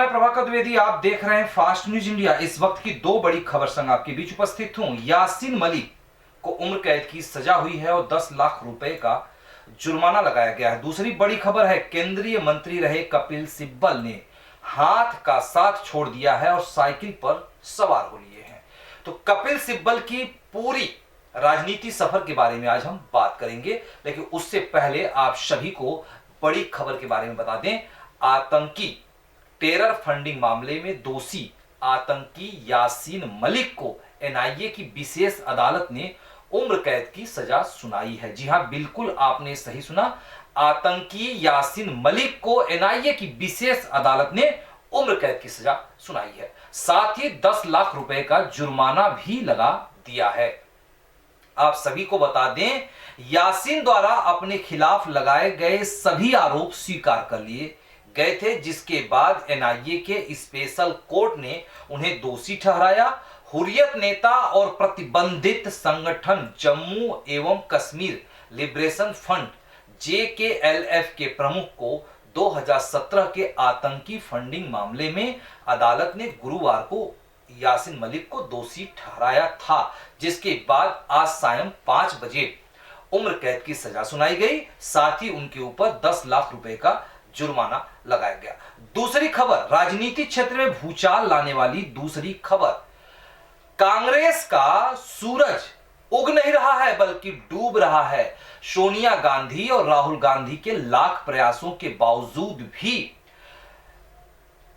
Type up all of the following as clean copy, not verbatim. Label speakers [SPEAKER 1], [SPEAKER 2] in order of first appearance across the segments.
[SPEAKER 1] मैं प्रभाकर द्विवेदी, आप देख रहे हैं फास्ट न्यूज इंडिया। इस वक्त की दो बड़ी खबर संग आपके बीच उपस्थित हूं। यासीन मलिक को उम्र कैद की सजा हुई है और 10 लाख रुपए का जुर्माना लगाया गया है। दूसरी बड़ी खबर है, केंद्रीय मंत्री रहे कपिल सिब्बल ने हाथ का साथ छोड़ दिया है और साइकिल पर सवार हो लिए हैं। तो कपिल सिब्बल की पूरी राजनीति सफर के बारे में आज हम बात करेंगे, लेकिन उससे पहले आप सभी को बड़ी खबर के बारे में बता दें। आतंकी टेरर फंडिंग मामले में दोषी आतंकी यासीन मलिक को एनआईए की विशेष अदालत ने उम्र कैद की सजा सुनाई है। जी हां, बिल्कुल आपने सही सुना। आतंकी यासीन मलिक को एनआईए की विशेष अदालत ने उम्र कैद की सजा सुनाई है। साथ ही 10 लाख रुपए का जुर्माना भी लगा दिया है। आप सभी को बता दें, यासीन द्वारा अपने खिलाफ लगाए गए सभी आरोप स्वीकार कर लिए गए थे, जिसके बाद एनआईए के स्पेशल कोर्ट ने उन्हें दोषी ठहराया। हुर्रियत नेता और प्रतिबंधित संगठन जम्मू एवं कश्मीर लिबरेशन फ्रंट JKLF के प्रमुख को 2017 के आतंकी फंडिंग मामले में अदालत ने गुरुवार को यासीन मलिक को दोषी ठहराया था, जिसके बाद आज सायं 5 बजे उम्र कैद की सजा सुनाई गई। साथ ही उनके ऊपर 10 लाख रुपए का जुर्माना लगाया गया। दूसरी खबर, राजनीतिक क्षेत्र में भूचाल लाने वाली दूसरी खबर, कांग्रेस का सूरज उग नहीं रहा है बल्कि डूब रहा है। सोनिया गांधी और राहुल गांधी के लाख प्रयासों के बावजूद भी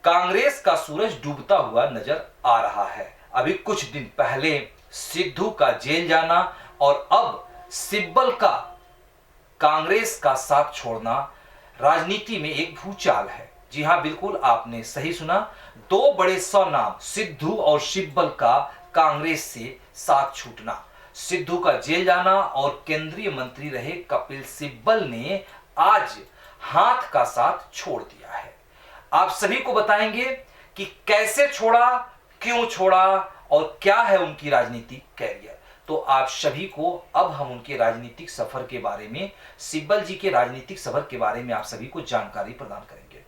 [SPEAKER 1] कांग्रेस का सूरज डूबता हुआ नजर आ रहा है। अभी कुछ दिन पहले सिद्धू का जेल जाना और अब सिब्बल का कांग्रेस का साथ छोड़ना राजनीति में एक भूचाल है। जी हां, बिल्कुल आपने सही सुना। दो बड़े नाम सिद्धू और सिब्बल का कांग्रेस से साथ छूटना, सिद्धू का जेल जाना और केंद्रीय मंत्री रहे कपिल सिब्बल ने आज हाथ का साथ छोड़ दिया है। आप सभी को बताएंगे कि कैसे छोड़ा, क्यों छोड़ा और क्या है उनकी राजनीतिक कैरियर। तो आप सभी को अब हम उनके राजनीतिक सफर के बारे में, सिब्बल जी के राजनीतिक सफर के बारे में आप सभी को जानकारी प्रदान करेंगे।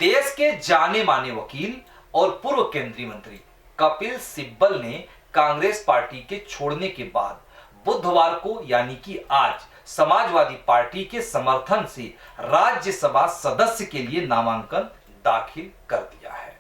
[SPEAKER 1] देश के जाने माने वकील और पूर्व केंद्रीय मंत्री कपिल सिब्बल ने कांग्रेस पार्टी के छोड़ने के बाद बुधवार को यानी कि आज समाजवादी पार्टी के समर्थन से राज्यसभा सदस्य के लिए नामांकन दाखिल कर दिया है।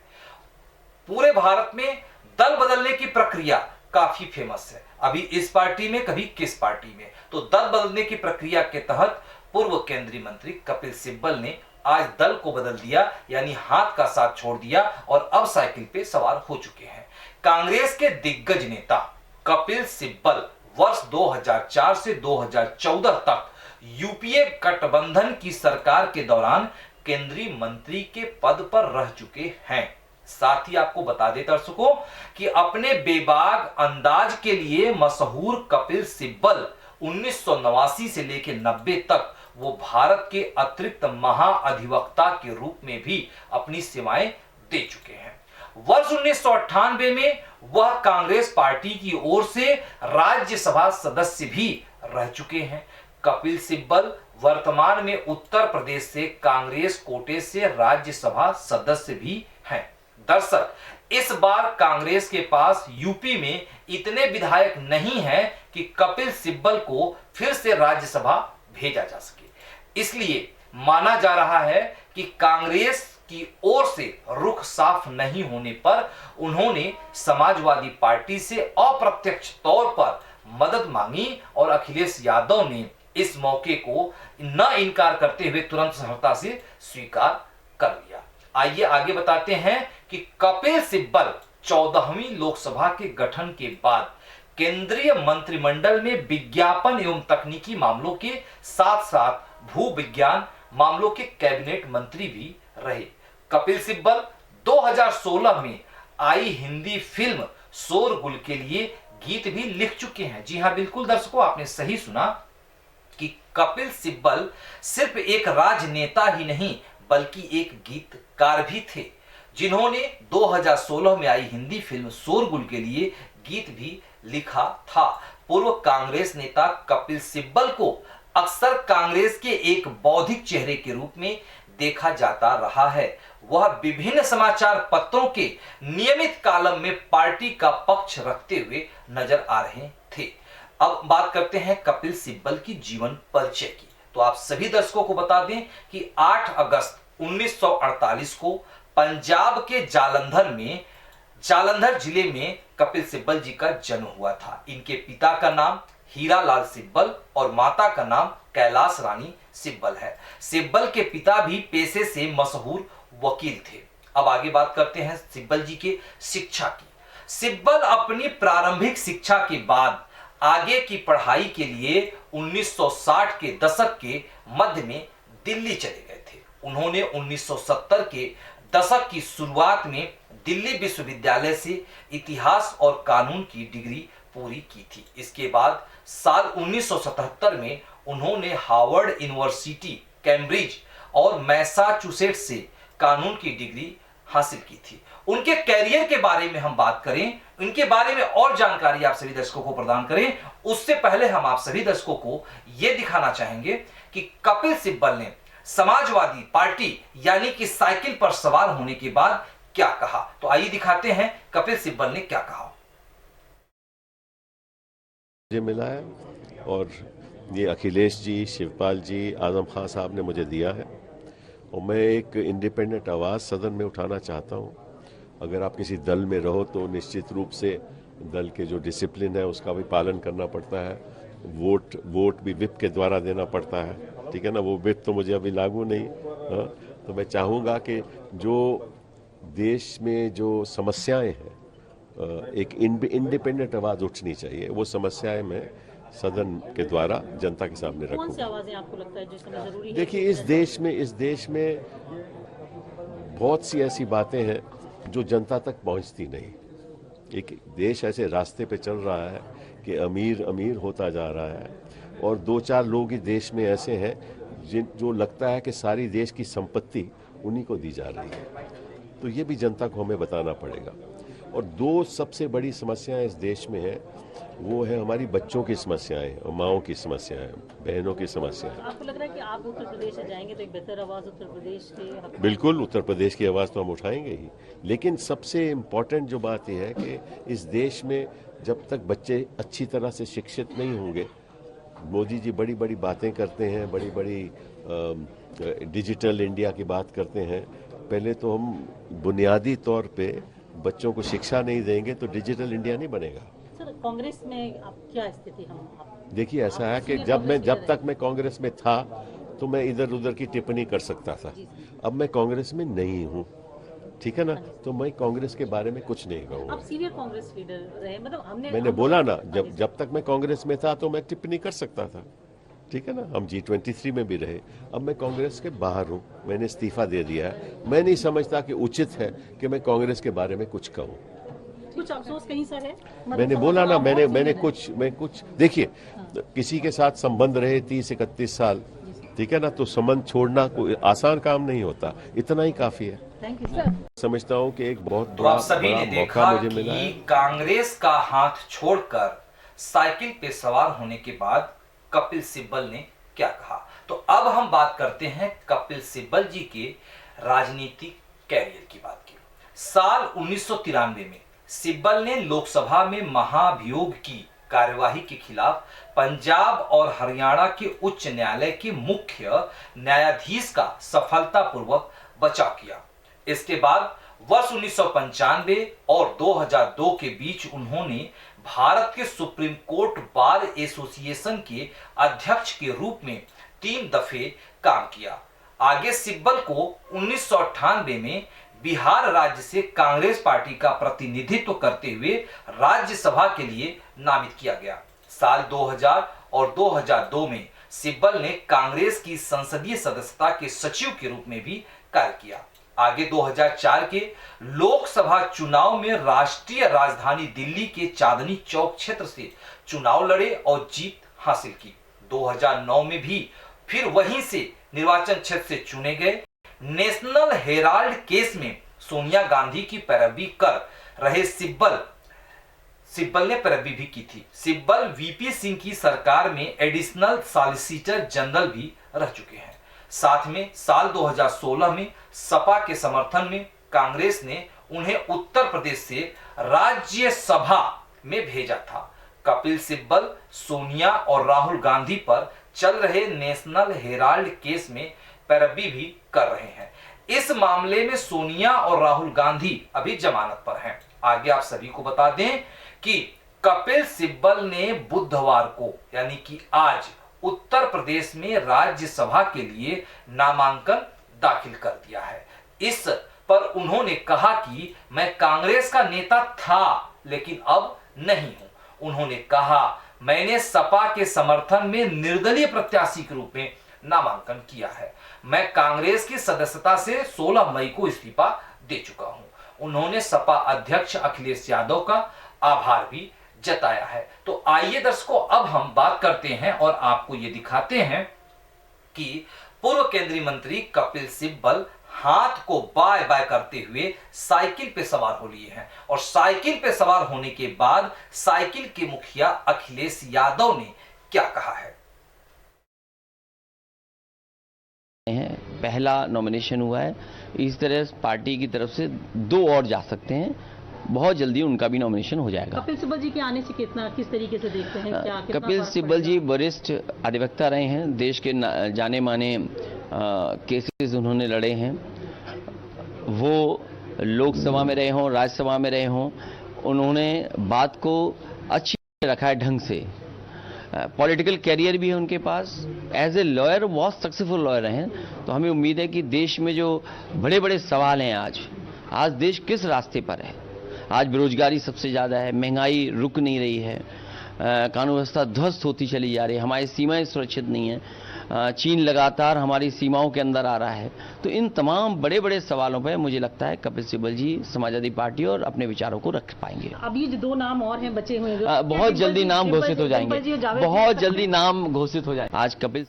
[SPEAKER 1] पूरे भारत में दल बदलने की प्रक्रिया काफी फेमस है। अभी इस पार्टी में, कभी किस पार्टी में। तो दल बदलने की प्रक्रिया के तहत पूर्व केंद्रीय मंत्री कपिल सिब्बल ने आज दल को बदल दिया, यानी हाथ का साथ छोड़ दिया और अब साइकिल पे सवार हो चुके हैं। कांग्रेस के दिग्गज नेता कपिल सिब्बल वर्ष 2004 से 2014 तक यूपीए गठबंधन की सरकार के दौरान केंद्रीय मंत्री के पद पर रह चुके हैं। साथ ही आपको बता दें दर्शकों कि अपने बेबाक अंदाज के लिए मशहूर कपिल सिब्बल 1989 से लेकर 90 तक वो भारत के अतिरिक्त महाअधिवक्ता के रूप में भी अपनी सेवाएं दे चुके हैं। वर्ष 1998 में वह कांग्रेस पार्टी की ओर से राज्यसभा सदस्य भी रह चुके हैं। कपिल सिब्बल वर्तमान में उत्तर प्रदेश से कांग्रेस कोटे से राज्यसभा सदस्य भी हैं। दरअसल इस बार कांग्रेस के पास यूपी में इतने विधायक नहीं हैं कि कपिल सिब्बल को फिर से राज्यसभा भेजा जा सके। इसलिए माना जा रहा है कि कांग्रेस की ओर से रुख साफ नहीं होने पर उन्होंने समाजवादी पार्टी से अप्रत्यक्ष तौर पर मदद मांगी और अखिलेश यादव ने इस मौके को न इनकार करते हुए तुरंत सहजता से स्वीकार कर लिया। आइए आगे बताते हैं कि कपिल सिब्बल 14वीं लोकसभा के गठन के बाद केंद्रीय मंत्रिमंडल में विज्ञापन एवं तकनीकी मामलों के साथ साथ भू विज्ञान मामलों के कैबिनेट मंत्री भी रहे। कपिल सिब्बल 2016 में आई हिंदी फिल्म शोरगुल के लिए गीत भी लिख चुके हैं। जी हां, बिल्कुल दर्शकों आपने सही सुना कि कपिल सिब्बल सिर्फ एक राजनेता ही नहीं बल्कि एक गीतकार भी थे, जिन्होंने 2016 में आई हिंदी फिल्म शोरगुल के लिए गीत भी लिखा था। पूर्व कांग्रेस नेता कपिल सिब्बल को अक्सर कांग्रेस के एक बौद्धिक चेहरे के रूप में देखा जाता रहा है। वह विभिन्न समाचार पत्रों के नियमित कॉलम में पार्टी का पक्ष रखते हुए नजर आ रहे थे। अब बात करते हैं कपिल सिब्बल की जीवन परिचय की। तो आप सभी दर्शकों को बता दें कि 8 अगस्त 1948 को पंजाब के जालंधर जिले में कपिल सिब्बल जी का जन्म हुआ था। इनके पिता का नाम हीरा लाल सिब्बल और माता का नाम कैलाश रानी सिब्बल है। सिब्बल के पिता भी पेशे से मशहूर वकील थे। अब आगे बात करते हैं सिब्बल जी के शिक्षा की। सिब्बल अपनी प्रारंभिक शिक्षा के बाद आगे की पढ़ाई के लिए 1960 के दशक के मध्य में दिल्ली चले गए थे। उन्होंने 1970 के दशक की शुरुआत में दिल्ली विश्वविद्यालय से इतिहास और कानून की डिग्री पूरी की थी। इसके बाद साल 1977 में उन्होंने हार्वर्ड यूनिवर्सिटी कैम्ब्रिज और मैसाचुसेट्स से कानून की डिग्री हासिल की थी। उनके कैरियर के बारे में हम बात करें, इनके बारे में और जानकारी आप सभी दर्शकों को प्रदान करें, उससे पहले हम आप सभी दर्शकों को यह दिखाना चाहेंगे कि कपिल सिब्बल ने समाजवादी पार्टी यानी कि साइकिल पर सवार होने के बाद क्या कहा। तो आइए दिखाते हैं कपिल सिब्बल ने क्या कहा।
[SPEAKER 2] मुझे मिला है और ये अखिलेश जी, शिवपाल जी, आजम खान साहब ने मुझे दिया है और मैं एक इंडिपेंडेंट आवाज़ सदन में उठाना चाहता हूँ। अगर आप किसी दल में रहो तो निश्चित रूप से दल के जो डिसिप्लिन है उसका भी पालन करना पड़ता है। वोट भी विप के द्वारा देना पड़ता है, ठीक है ना। वो विप तो मुझे अभी लागू नहीं। हाँ, तो मैं चाहूँगा कि जो देश में जो समस्याएं हैं एक इंडिपेंडेंट आवाज़ उठनी चाहिए। वो समस्याएं मैं सदन के द्वारा जनता के सामने रखूं।
[SPEAKER 3] कौन सी आवाजें आपको लगता है जो समय जरूरी है?
[SPEAKER 2] देखिए, इस देश में बहुत सी ऐसी बातें हैं जो जनता तक पहुंचती नहीं। एक देश ऐसे रास्ते पे चल रहा है कि अमीर अमीर होता जा रहा है और 2-4 लोग इस देश में ऐसे हैं जो लगता है कि सारी देश की संपत्ति उन्हीं को दी जा रही है। तो ये भी जनता को हमें बताना पड़ेगा। और 2 सबसे बड़ी समस्याएं इस देश में है, वो है हमारी बच्चों की समस्याएं और माँओं की समस्याएं, बहनों की समस्याएं।
[SPEAKER 3] आपको लग रहा है कि आप उत्तर प्रदेश से जाएंगे तो एक बेहतर आवाज उत्तर प्रदेश के?
[SPEAKER 2] बिल्कुल, उत्तर प्रदेश की आवाज़ तो हम उठाएंगे ही, लेकिन सबसे इम्पोर्टेंट जो बात यह है कि इस देश में जब तक बच्चे अच्छी तरह से शिक्षित नहीं होंगे, मोदी जी बड़ी बड़ी बातें करते हैं, बड़ी बड़ी डिजिटल इंडिया की बात करते हैं। पहले तो हम बुनियादी तौर पे बच्चों को शिक्षा नहीं देंगे तो डिजिटल इंडिया नहीं बनेगा।
[SPEAKER 3] सर, कांग्रेस में आप क्या स्थिति
[SPEAKER 2] देखिए, ऐसा है कि जब तक मैं कांग्रेस में था तो मैं इधर उधर की टिप्पणी कर सकता था। अब मैं कांग्रेस में नहीं हूँ, ठीक है ना, तो मैं कांग्रेस के बारे में कुछ नहीं कहूँगा।
[SPEAKER 3] आप सीनियर कांग्रेस लीडर रहे, मतलब
[SPEAKER 2] मैंने बोला ना, जब तक मैं कांग्रेस में था तो मैं टिप्पणी कर सकता था, ठीक है ना। हम G23 में भी रहे। अब मैं कांग्रेस के बाहर हूँ, मैंने इस्तीफा दे दिया है। मैं नहीं समझता कि उचित है कि मैं कांग्रेस के बारे में कुछ कहूँ।
[SPEAKER 3] कुछ अफसोस कहीं सर है?
[SPEAKER 2] मैंने बोला ना, मैंने कुछ देखिए, किसी के साथ संबंध रहे 30-31 साल, ठीक है ना, तो संबंध छोड़ना कोई आसान काम नहीं होता, इतना ही काफी है।
[SPEAKER 3] Thank you sir.
[SPEAKER 2] समझता हूँ कि एक बहुत
[SPEAKER 1] तो आप सभी ने देखा
[SPEAKER 2] मुझे मिला है।
[SPEAKER 1] कि कांग्रेस का हाथ छोड़कर साइकिल पे सवार होने के बाद कपिल सिब्बल ने क्या कहा। तो अब हम बात करते हैं कपिल सिब्बल जी के राजनीतिक कैरियर की बात की। साल 1993 में सिब्बल ने लोकसभा में महाभियोग की कार्यवाही के खिलाफ पंजाब और हरियाणा के उच्च न्यायालय के मुख्य न्यायाधीश का सफलतापूर्वक बचाव किया। इसके बाद वर्ष 1995 और 2002 के बीच उन्होंने भारत के सुप्रीम कोर्ट बार एसोसिएशन के अध्यक्ष के रूप में 3 दफे काम किया। आगे सिब्बल को 1998 में बिहार राज्य से कांग्रेस पार्टी का प्रतिनिधित्व करते हुए राज्यसभा के लिए नामित किया गया। साल 2000 और 2002 में सिब्बल ने कांग्रेस की संसदीय सदस्यता के सचिव के रूप में भी कार्य किया। आगे 2004 के लोकसभा चुनाव में राष्ट्रीय राजधानी दिल्ली के चांदनी चौक क्षेत्र से चुनाव लड़े और जीत हासिल की। 2009 में भी फिर वहीं से निर्वाचन क्षेत्र से चुने गए। नेशनल हेराल्ड केस में सोनिया गांधी की पैरवी कर रहे सिब्बल ने पैरवी भी की थी। सिब्बल वीपी सिंह की सरकार में एडिशनल सॉलिसिटर जनरल भी रह चुके हैं। साथ में साल 2016 में सपा के समर्थन में कांग्रेस ने उन्हें उत्तर प्रदेश से राज्यसभा में भेजा था। कपिल सिब्बल सोनिया और राहुल गांधी पर चल रहे नेशनल हेराल्ड केस में पैरवी भी कर रहे हैं। इस मामले में सोनिया और राहुल गांधी अभी जमानत पर हैं। आगे आप सभी को बता दें कि कपिल सिब्बल ने बुधवार को यानी कि आज उत्तर प्रदेश में राज्यसभा के लिए नामांकन दाखिल कर दिया है। इस पर उन्होंने कहा कि मैं कांग्रेस का नेता था लेकिन अब नहीं हूं। उन्होंने कहा मैंने सपा के समर्थन में निर्दलीय प्रत्याशी के रूप में नामांकन किया है। मैं कांग्रेस की सदस्यता से 16 मई को इस्तीफा दे चुका हूं। उन्होंने सपा अध्यक्ष अखिलेश यादव का आभार भी जताया है। तो आइए दर्शकों, अब हम बात करते हैं और आपको ये दिखाते हैं कि पूर्व केंद्रीय मंत्री कपिल सिब्बल हाथ को बाय बाय करते हुए साइकिल पे सवार हो लिए हैं और साइकिल पे सवार होने के बाद साइकिल के मुखिया अखिलेश यादव ने क्या कहा है।
[SPEAKER 4] पहला नॉमिनेशन हुआ है, इस तरह पार्टी की तरफ से 2 और जा सकते हैं, बहुत जल्दी उनका भी नॉमिनेशन हो जाएगा।
[SPEAKER 3] कपिल सिब्बल जी के आने से किस तरीके से देखते हैं, क्या
[SPEAKER 4] कपिल सिब्बल जी वरिष्ठ अधिवक्ता रहे हैं, देश के जाने माने केसेस उन्होंने लड़े हैं। वो लोकसभा में रहे हों, राज्यसभा में रहे हों, उन्होंने बात को अच्छी रखा है ढंग से। पॉलिटिकल कैरियर भी है उनके पास, एज ए लॉयर बहुत सक्सेसफुल लॉयर हैं। तो हमें उम्मीद है कि देश में जो बड़े बड़े सवाल हैं, आज देश किस रास्ते पर है। आज बेरोजगारी सबसे ज़्यादा है, महंगाई रुक नहीं रही है, कानून व्यवस्था ध्वस्त होती चली जा रही है, हमारी सीमाएं सुरक्षित नहीं है, चीन लगातार हमारी सीमाओं के अंदर आ रहा है। तो इन तमाम बड़े बड़े सवालों पर मुझे लगता है कपिल सिब्बल जी समाजवादी पार्टी और अपने विचारों को रख पाएंगे।
[SPEAKER 3] अब ये जो 2 नाम और हैं बचे हुए
[SPEAKER 4] बहुत जल्दी नाम घोषित हो जाएंगे, बहुत जल्दी नाम घोषित हो जाएंगे। आज कपिल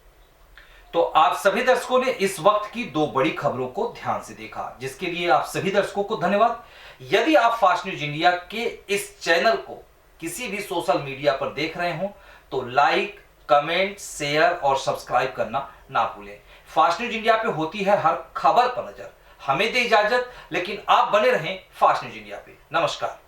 [SPEAKER 1] तो आप सभी दर्शकों ने इस वक्त की 2 बड़ी खबरों को ध्यान से देखा, जिसके लिए आप सभी दर्शकों को धन्यवाद। यदि आप फास्ट न्यूज इंडिया के इस चैनल को किसी भी सोशल मीडिया पर देख रहे हो तो लाइक, कमेंट, शेयर और सब्सक्राइब करना ना भूलें। फास्ट न्यूज इंडिया पे होती है हर खबर पर नजर। हमें दे इजाजत, लेकिन आप बने रहें फास्ट न्यूज इंडिया पे। नमस्कार।